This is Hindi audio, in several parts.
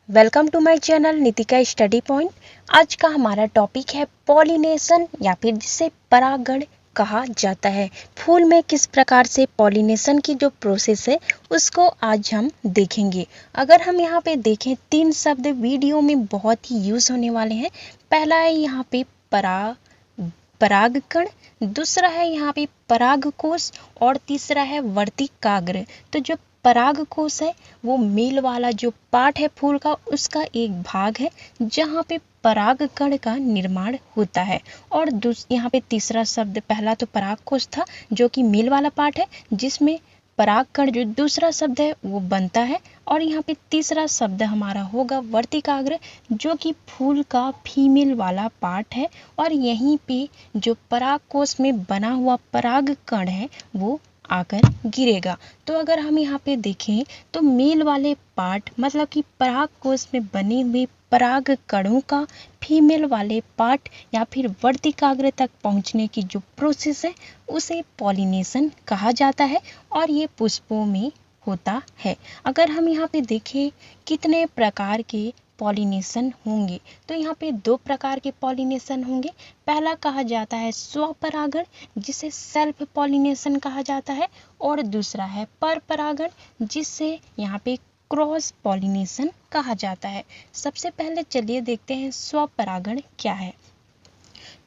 Welcome to my channel Nitika study point. आज का हमारा टॉपिक है पॉलिनेशन या फिर जिसे परागण कहा जाता है। फूल में किस प्रकार से पॉलिनेशन की जो प्रोसेस है उसको आज हम देखेंगे। अगर हम यहाँ पे देखें, तीन शब्द वीडियो में बहुत ही यूज होने वाले हैं। पहला है यहाँ पे परागकण, दूसरा है यहाँ पे परागकोश और तीसरा है वर्तिकाग्र। तो जो परागकोश है वो मेल वाला जो पार्ट है फूल का, उसका एक भाग है जहाँ पे परागकण का निर्माण होता है। और यहाँ पे तीसरा शब्द, पहला तो परागकोश था जो कि मेल वाला पार्ट है जिसमें परागकण जो दूसरा शब्द है वो बनता है। और यहाँ पे तीसरा शब्द हमारा होगा वर्तिकाग्र जो कि फूल का फीमेल वाला पार्ट है। और यहीं पे जो परागकोश में बना हुआ परागकण है वो आकर गिरेगा। तो अगर हम यहाँ पे देखें तो मेल वाले पार्ट मतलब कि परागकोश में बने हुए परागकणों का फीमेल वाले पार्ट या फिर वर्तिकाग्र तक पहुंचने की जो प्रोसेस है उसे पॉलिनेशन कहा जाता है और ये पुष्पों में होता है। अगर हम यहाँ पे देखें कितने प्रकार के पॉलिनेशन होंगे, तो यहाँ पे दो प्रकार के पॉलिनेशन होंगे। पहला कहा जाता है स्वपरागण जिसे सेल्फ पॉलिनेशन कहा जाता है, और दूसरा है परपरागण जिसे यहाँ पे क्रॉस पॉलिनेशन कहा जाता है। सबसे पहले चलिए देखते हैं स्वपरागण क्या है।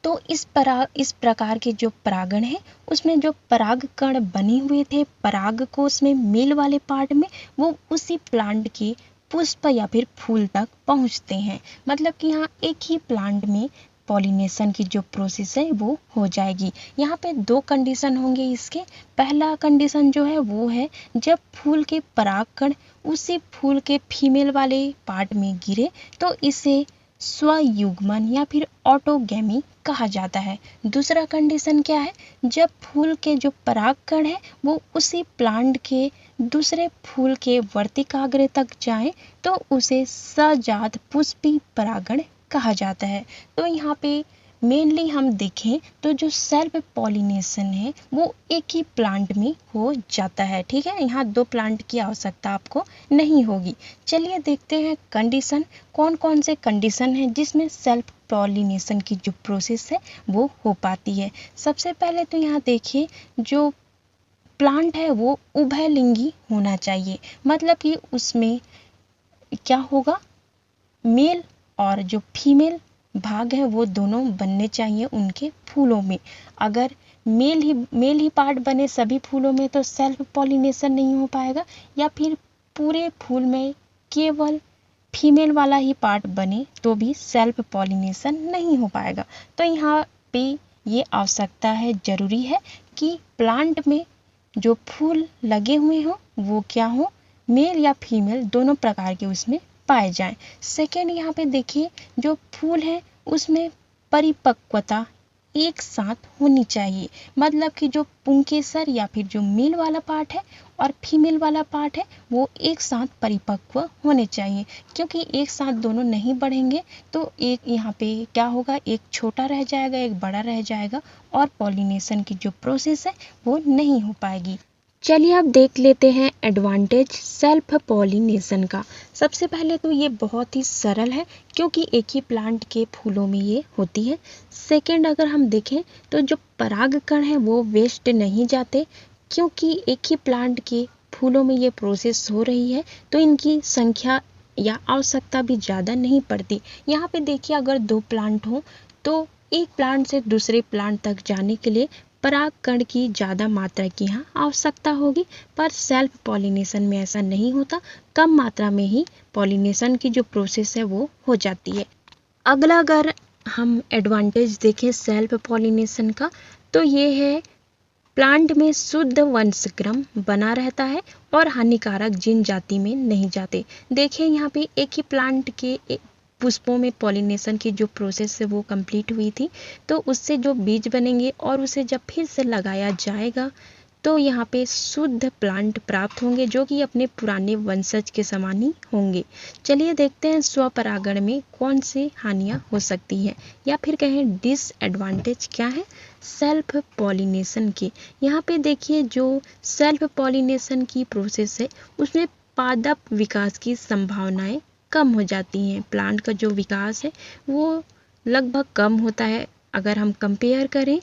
तो इस प्रकार के जो परागण है उसमें जो परागकण बने हुए थे परागकोश में मेल वाले पार्ट में, वो उसी प्लांट के पुष्प या फिर फूल तक पहुंचते हैं। मतलब कि यहाँ एक ही प्लांट में पॉलिनेशन की जो प्रोसेस है वो हो जाएगी। यहाँ पे दो कंडीशन होंगे इसके। पहला कंडीशन जो है वो है जब फूल के परागकण उसी फूल के फीमेल वाले पार्ट में गिरे तो इसे स्वयुग्मन या फिर ऑटोगैमी कहा जाता है। दूसरा कंडीशन क्या है, जब फूल के जो परागकण है वो उसी प्लांट के दूसरे फूल के वर्तिकाग्र तक जाए तो उसे सजात पुष्पी परागण कहा जाता है। तो यहाँ पे मेनली हम देखें तो जो सेल्फ पॉलिनेशन है वो एक ही प्लांट में हो जाता है। ठीक है, यहाँ दो प्लांट की आवश्यकता आपको नहीं होगी। चलिए देखते हैं कंडीशन, कौन कौन से कंडीशन है जिसमें सेल्फ पॉलिनेशन की जो प्रोसेस है वो हो पाती है। सबसे पहले तो यहाँ देखिए, जो प्लांट है वो उभयलिंगी होना चाहिए। मतलब कि उसमें क्या होगा, मेल और जो फीमेल भाग है वो दोनों बनने चाहिए उनके फूलों में। अगर मेल ही पार्ट बने सभी फूलों में तो सेल्फ पॉलिनेशन नहीं हो पाएगा, या फिर पूरे फूल में केवल फीमेल वाला ही पार्ट बने तो भी सेल्फ पॉलिनेशन नहीं हो पाएगा। तो यहाँ पे ये आवश्यकता है, जरूरी है कि प्लांट में जो फूल लगे हुए हों वो क्या हो, मेल या फीमेल दोनों प्रकार के उसमें पाए जाएं। सेकेंड, यहाँ पे देखिए जो फूल है उसमें परिपक्वता एक साथ होनी चाहिए। मतलब कि जो पुंकेसर या फिर जो मेल वाला पार्ट है और फीमेल वाला पार्ट है वो एक साथ परिपक्व होने चाहिए, क्योंकि एक साथ दोनों नहीं बढ़ेंगे तो एक यहाँ पे क्या होगा, एक छोटा रह जाएगा एक बड़ा रह जाएगा और पॉलिनेशन की जो प्रोसेस है वो नहीं हो पाएगी। चलिए अब देख लेते हैं एडवांटेज सेल्फ पॉलिनेशन का। सबसे पहले तो ये बहुत ही सरल है क्योंकि एक ही प्लांट के फूलों में ये होती है। सेकंड, अगर हम देखें तो जो परागकण है वो वेस्ट नहीं जाते, क्योंकि एक ही प्लांट के फूलों में ये प्रोसेस हो रही है तो इनकी संख्या या आवश्यकता भी ज़्यादा नहीं पड़ती। यहाँ पे देखिए, अगर दो प्लांट हो तो एक प्लांट से दूसरे प्लांट तक जाने के लिए परागकण की ज़्यादा मात्रा की यहाँ आवश्यकता होगी, पर सेल्फ पॉलिनेशन में ऐसा नहीं होता। कम मात्रा में ही पॉलिनेशन की जो प्रोसेस है वो हो जाती है। अगला अगर हम एडवांटेज देखें सेल्फ पॉलिनेशन का तो ये है प्लांट में शुद्ध वंशक्रम बना रहता है और हानिकारक जीन जाति में नहीं जाते। देखिए यहाँ पे एक ही प्लांट के पुष्पों में पॉलिनेशन की जो प्रोसेस है वो कंप्लीट हुई थी, तो उससे जो बीज बनेंगे और उसे जब फिर से लगाया जाएगा तो यहाँ पे शुद्ध प्लांट प्राप्त होंगे जो कि अपने पुराने वंशज के समान ही होंगे। चलिए देखते हैं स्वपरागण में कौन सी हानियाँ हो सकती हैं या फिर कहें डिसएडवांटेज क्या है सेल्फ पॉलिनेशन के। यहाँ पे देखिए जो सेल्फ पॉलिनेशन की प्रोसेस है उसमें पादप विकास की संभावनाएं कम हो जाती हैं। प्लांट का जो विकास है वो लगभग कम होता है अगर हम कंपेयर करें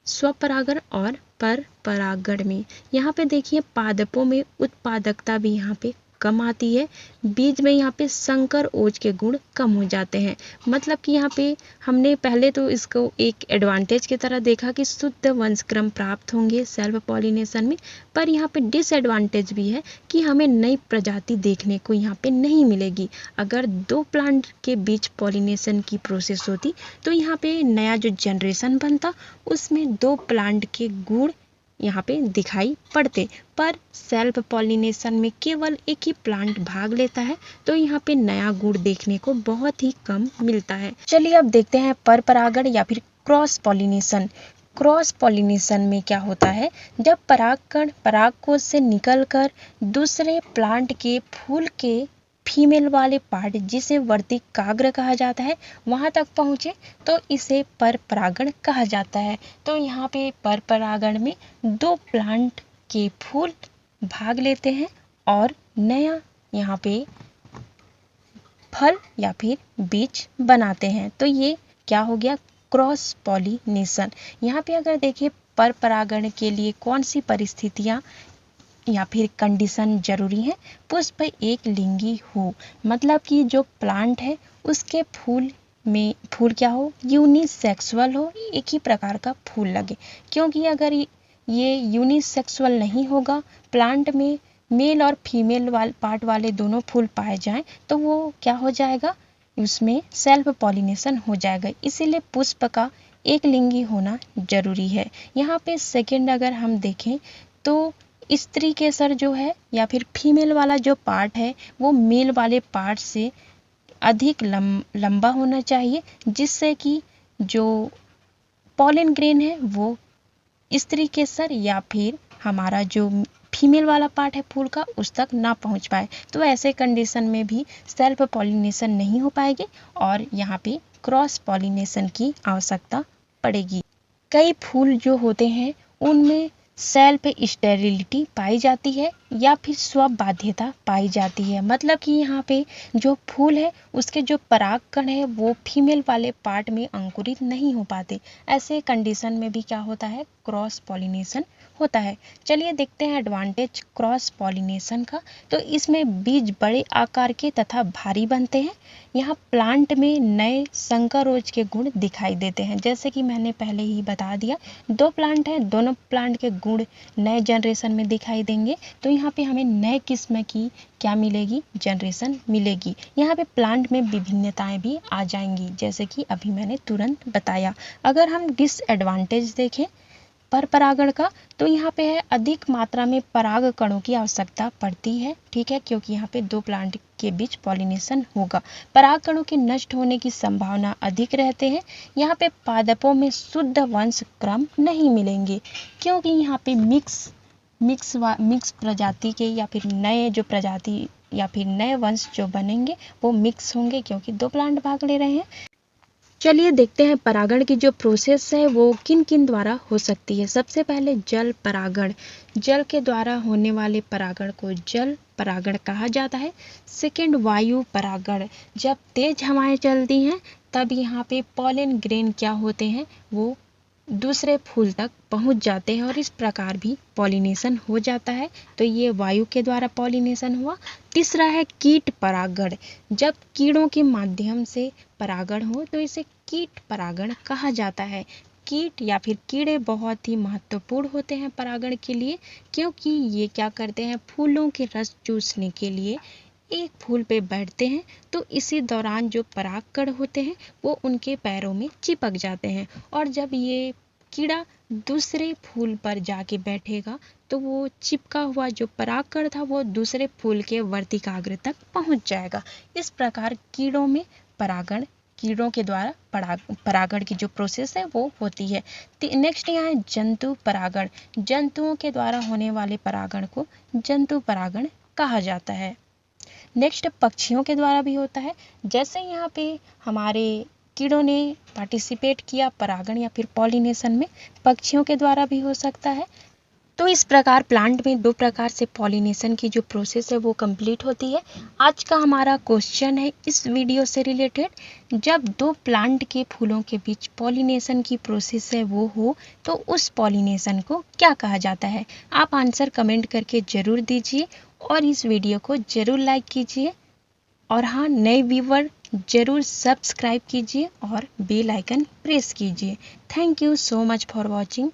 स्वपरागण और पर परागण में। यहाँ पे देखिए पादपों में उत्पादकता भी यहाँ पे कम आती है। बीज में यहाँ पे संकर ओज के गुण कम हो जाते हैं। मतलब कि यहाँ पे हमने पहले तो इसको एक एडवांटेज की तरह देखा कि शुद्ध वंशक्रम प्राप्त होंगे सेल्फ पॉलिनेशन में, पर यहाँ पे डिसएडवांटेज भी है कि हमें नई प्रजाति देखने को यहाँ पे नहीं मिलेगी। अगर दो प्लांट के बीच पॉलिनेशन की प्रोसेस होती तो यहाँ पे नया जो जनरेशन बनता उसमें दो प्लांट के गुण यहाँ पे दिखाई पड़ते, पर सेल्फ पॉलिनेशन में केवल एक ही प्लांट भाग लेता है तो यहाँ पे नया गुण देखने को बहुत ही कम मिलता है। चलिए अब देखते हैं पर परागण या फिर क्रॉस पॉलिनेशन। क्रॉस पॉलिनेशन में क्या होता है, जब परागकण परागकोश से निकलकर दूसरे प्लांट के फूल के फीमेल वाले पार्ट जिसे वर्तिकाग्र कहा जाता है वहां तक पहुंचे तो इसे पर परागण कहा जाता है। तो यहाँ पे पर परागण में दो प्लांट के फूल भाग लेते हैं और नया यहाँ पे फल या फिर बीज बनाते हैं। तो ये क्या हो गया, क्रॉस पॉलिनेशन। यहाँ पे अगर देखिए पर परागण के लिए कौन सी परिस्थितियां या फिर कंडीशन जरूरी है, पुष्प एक लिंगी हो, मतलब कि जो प्लांट है उसके फूल में फूल क्या हो, यूनिसेक्सुअल हो, एक ही प्रकार का फूल लगे। क्योंकि अगर ये यूनिसेक्सुअल नहीं होगा, प्लांट में मेल और फीमेल पार्ट वाले दोनों फूल पाए जाएं तो वो क्या हो जाएगा, उसमें सेल्फ पॉलिनेशन हो जाएगा। इसीलिए पुष्प का एक लिंगी होना जरूरी है। यहाँ पे सेकंड अगर हम देखें तो स्त्री केसर जो है या फिर फीमेल वाला जो पार्ट है वो मेल वाले पार्ट से अधिक लंबा होना चाहिए, जिससे कि जो पॉलन ग्रेन है वो स्त्री केसर या फिर हमारा जो फीमेल वाला पार्ट है फूल का उस तक ना पहुंच पाए। तो ऐसे कंडीशन में भी सेल्फ पॉलिनेशन नहीं हो पाएगी और यहाँ पे क्रॉस पॉलिनेशन की आवश्यकता पड़ेगी। कई फूल जो होते हैं उनमें सेल्फ स्टेरिलिटी पाई जाती है या फिर स्वबाध्यता पाई जाती है। मतलब कि यहाँ पे जो फूल है उसके जो परागकण है वो फीमेल वाले पार्ट में अंकुरित नहीं हो पाते। ऐसे कंडीशन में भी क्या होता है, क्रॉस पॉलिनेशन होता है। चलिए देखते हैं एडवांटेज क्रॉस पॉलिनेशन का। तो इसमें बीज बड़े आकार के तथा भारी बनते हैं। यहाँ प्लांट में नए संकरोज के गुण दिखाई देते हैं। जैसे कि मैंने पहले ही बता दिया, दो प्लांट हैं, दोनों प्लांट के गुण नए जनरेशन में दिखाई देंगे। तो यहाँ पे हमें नए किस्म की क्या मिलेगी, जनरेशन मिलेगी। यहाँ पे प्लांट में विभिन्नताएं भी आ जाएंगी, जैसे कि अभी मैंने तुरंत बताया। अगर हम डिसएडवांटेज देखें पर परागण का, तो यहाँ पे है अधिक मात्रा में पराग कणों की आवश्यकता पड़ती है, ठीक है, क्योंकि यहाँ पे दो प्लांट के बीच पॉलिनेशन होगा। पराग कणों के नष्ट होने की संभावना अधिक रहते हैं। यहाँ पे पादपों में शुद्ध वंश क्रम नहीं मिलेंगे, क्योंकि यहाँ पे मिक्स प्रजाति के या फिर नए जो प्रजाति या फिर नए वंश जो बनेंगे वो मिक्स होंगे, क्योंकि दो प्लांट भाग ले रहे हैं। चलिए देखते हैं परागण की जो प्रोसेस है वो किन किन द्वारा हो सकती है। सबसे पहले जल परागण, जल के द्वारा होने वाले परागण को जल परागण कहा जाता है। सेकंड वायु परागण, जब तेज हवाएं चलती हैं तब यहाँ पे पॉलन ग्रेन क्या होते हैं, वो दूसरे फूल तक पहुंच जाते हैं और इस प्रकार भी पॉलिनेशन हो जाता है। तो ये वायु के द्वारा पॉलिनेशन हुआ। तीसरा है कीट परागण, जब कीड़ों के माध्यम से परागण हो तो इसे कीट परागण कहा जाता है। कीट या फिर कीड़े बहुत ही महत्वपूर्ण होते हैं परागण के लिए, क्योंकि ये क्या करते हैं, फूलों के रस चूसने के लिए एक फूल पे बैठते हैं। तो इसी दौरान जो परागकण होते हैं वो उनके पैरों में चिपक जाते हैं, और जब ये कीड़ा दूसरे फूल पर जाके बैठेगा तो वो चिपका हुआ जो परागकण था वो दूसरे फूल के वर्तिकाग्र तक पहुंच जाएगा। इस प्रकार कीड़ों के द्वारा परागण की जो प्रोसेस है वो होती है। नेक्स्ट यहाँ है जंतु परागण, जंतुओं के द्वारा होने वाले परागण को जंतु परागण कहा जाता है। नेक्स्ट पक्षियों के द्वारा भी होता है। जैसे यहाँ पे हमारे कीड़ों ने पार्टिसिपेट किया परागण या फिर पॉलिनेशन में, पक्षियों के द्वारा भी हो सकता है। तो इस प्रकार प्लांट में 2 प्रकार से पॉलिनेशन की जो प्रोसेस है वो कंप्लीट होती है। आज का हमारा क्वेश्चन है इस वीडियो से रिलेटेड, जब 2 प्लांट के फूलों के बीच पॉलिनेशन की प्रोसेस है वो हो तो उस पॉलिनेशन को क्या कहा जाता है। आप आंसर कमेंट करके ज़रूर दीजिए और इस वीडियो को ज़रूर लाइक कीजिए और हाँ, नए व्यूवर ज़रूर सब्सक्राइब कीजिए और बेल आइकन प्रेस कीजिए। Thank you so much for watching.